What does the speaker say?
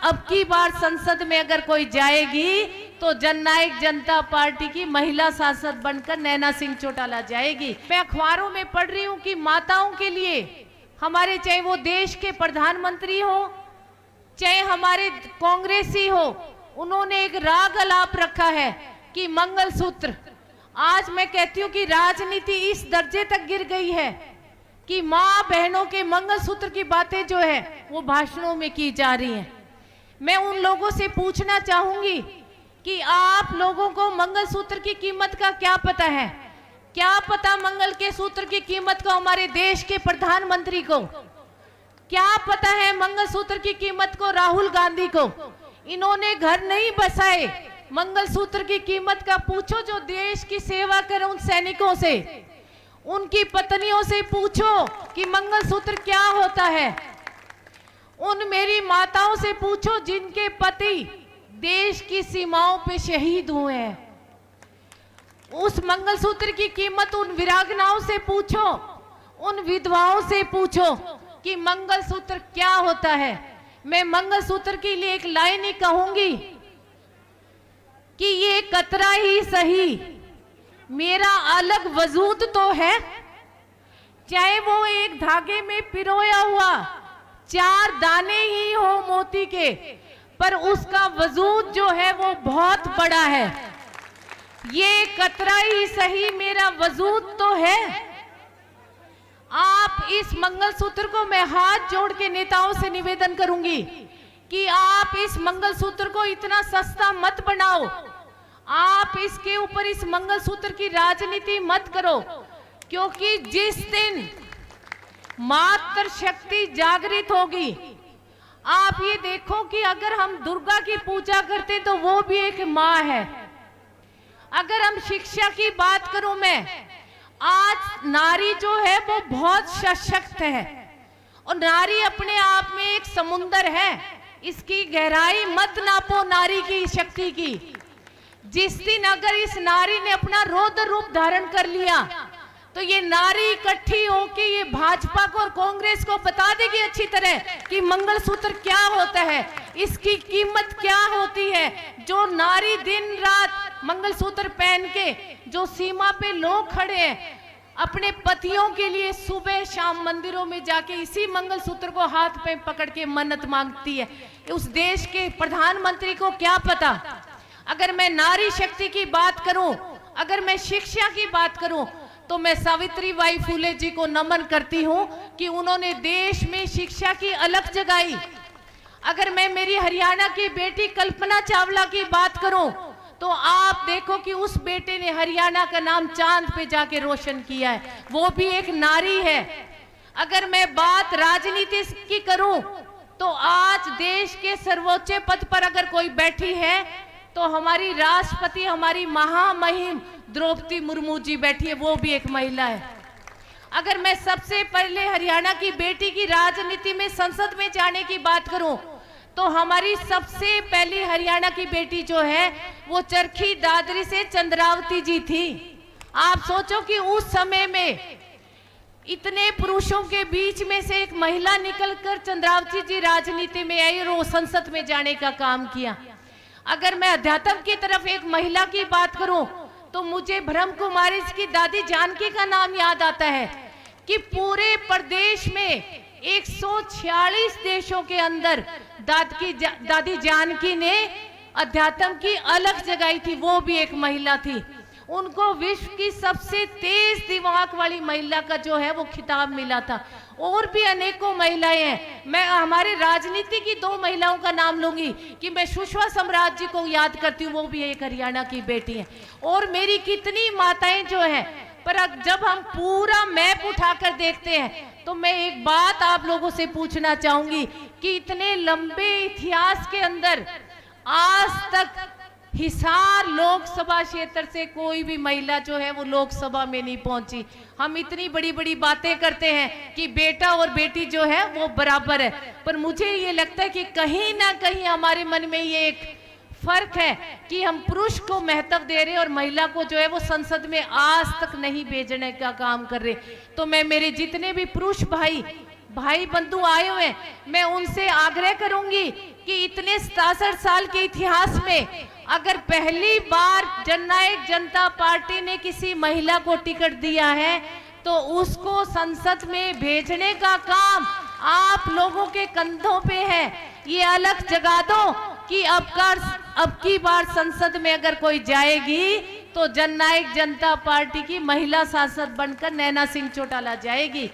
अब की बार संसद में अगर कोई जाएगी तो जननायक जनता पार्टी की महिला सांसद बनकर नैना सिंह चौटाला जाएगी। मैं अखबारों में पढ़ रही हूँ कि माताओं के लिए हमारे, चाहे वो देश के प्रधानमंत्री हो चाहे हमारे कांग्रेसी हो, उन्होंने एक राग अलाप रखा है कि मंगलसूत्र। आज मैं कहती हूँ कि राजनीति इस दर्जे तक गिर गई है कि माँ बहनों के मंगलसूत्र की बातें जो है वो भाषणों में की जा रही हैं। मैं उन लोगों से पूछना चाहूंगी कि आप लोगों को मंगलसूत्र की कीमत का क्या पता है? क्या पता मंगल के सूत्र की कीमत को हमारे देश के प्रधानमंत्री को? क्या पता है मंगलसूत्र की कीमत को राहुल गांधी को? इन्होंने घर नहीं बसाए। मंगलसूत्र की कीमत का पूछो जो देश की सेवा करें उन सैनिकों से, उनकी पत्नियों से पूछो कि मंगलसूत्र क्या होता है। उन मेरी माताओं से पूछो जिनके पति देश की सीमाओं पे शहीद हुए हैं। उस मंगलसूत्र की कीमत उन वीरांगनाओं से पूछो, उन विधवाओं से पूछो कि मंगलसूत्र क्या होता है। मैं मंगलसूत्र के लिए एक लाइन ही कहूंगी कि ये कतरा ही सही मेरा अलग वजूद तो है, चाहे वो एक धागे में पिरोया हुआ 4 दाने ही हो मोती के, पर उसका वजूद जो है वो बहुत बड़ा है। ये कतरा ही सही मेरा वजूद तो है। आप इस मंगलसूत्र को, मैं हाथ जोड़ के नेताओं से निवेदन करूंगी कि आप इस मंगलसूत्र को इतना सस्ता मत बनाओ। आप इसके ऊपर इस मंगलसूत्र की राजनीति मत करो, क्योंकि जिस दिन मातृ शक्ति जागृत होगी, आप ये देखो कि अगर हम दुर्गा की पूजा करते तो वो भी एक माँ है। अगर हम शिक्षा की बात करूं, मैं आज नारी जो है वो बहुत सशक्त है और नारी अपने आप में एक समुंदर है। इसकी गहराई मत नापो नारी की शक्ति की। जिस दिन अगर इस नारी ने अपना रौद्र रूप धारण कर लिया तो ये नारी इकट्ठी होकर ये भाजपा को और कांग्रेस को बता देगी अच्छी तरह कि मंगलसूत्र क्या होता है, इसकी कीमत क्या होती है। जो नारी दिन रात मंगलसूत्र पहन के, जो सीमा पे लोग खड़े हैं अपने पतियों के लिए, सुबह शाम मंदिरों में जाके इसी मंगलसूत्र को हाथ पे पकड़ के मन्नत मांगती है, उस देश के प्रधानमंत्री को क्या पता। अगर मैं नारी शक्ति की बात करूं, अगर मैं शिक्षा की बात करूं, तो मैं सावित्री बाई फुले जी को नमन करती हूं कि उन्होंने देश में शिक्षा की अलख जगाई। अगर मैं मेरी हरियाणा की बेटी कल्पना चावला की बात करूं, तो आप देखो कि उस बेटे ने हरियाणा का नाम चांद पे जाके रोशन किया है, वो भी एक नारी है। अगर मैं बात राजनीति की करूं, तो आज देश के सर्वोच्च पद पर अगर कोई बैठी है तो हमारी राष्ट्रपति, हमारी महामहिम द्रौपदी मुर्मू जी बैठी है, वो भी एक महिला है। अगर मैं सबसे पहले हरियाणा की बेटी की राजनीति में, संसद में जाने की बात करूं, तो हमारी सबसे पहली हरियाणा की बेटी जो है वो चरखी दादरी से चंद्रावती जी थी। आप सोचो कि उस समय में इतने पुरुषों के बीच में से एक महिला निकलकर चंद्रावती जी राजनीति में आई और वो संसद में जाने का काम किया। अगर मैं अध्यात्म की तरफ एक महिला की बात करूं, तो मुझे ब्रह्म कुमारी की दादी जानकी का नाम याद आता है कि पूरे प्रदेश में 146 देशों के अंदर दादी जानकी ने अध्यात्म की अलख जगाई थी, वो भी एक महिला थी। उनको विश्व की सबसे तेज दिमाग वाली महिला का जो है वो खिताब मिला था। और भी अनेकों महिलाएं हैं। मैं हमारे राजनीति की 2 महिलाओं का नाम लूंगी कि मैं सुषमा स्वराज जी को याद करती हूँ, वो भी एक हरियाणा की बेटी है। और मेरी कितनी माताएं जो हैं, पर जब हम पूरा मैप उठाकर देखते हैं तो मैं एक बात आप लोगों से पूछना चाहूंगी कि इतने लंबे इतिहास के अंदर आज तक हिसार लोकसभा क्षेत्र से कोई भी महिला जो है वो लोकसभा में नहीं पहुंची। हम इतनी बड़ी बड़ी बातें करते हैं कि बेटा और बेटी जो है वो बराबर है, पर मुझे ये लगता है कि कहीं ना कहीं हमारे मन में ये एक फर्क है कि हम पुरुष को महत्व दे रहे और महिला को जो है वो संसद में आज तक नहीं भेजने का काम कर रहे। तो मैं मेरे जितने भी पुरुष भाई बंधु आए हुए हैं, मैं उनसे आग्रह करूंगी कि इतने 67 साल के इतिहास में अगर पहली बार जननायक जनता पार्टी ने किसी महिला को टिकट दिया है तो उसको संसद में भेजने का काम आप लोगों के कंधों पे है। ये अलग जगा दो कि अब की बार संसद में अगर कोई जाएगी तो जननायक जनता पार्टी की महिला सांसद बनकर नैना सिंह चौटाला जाएगी।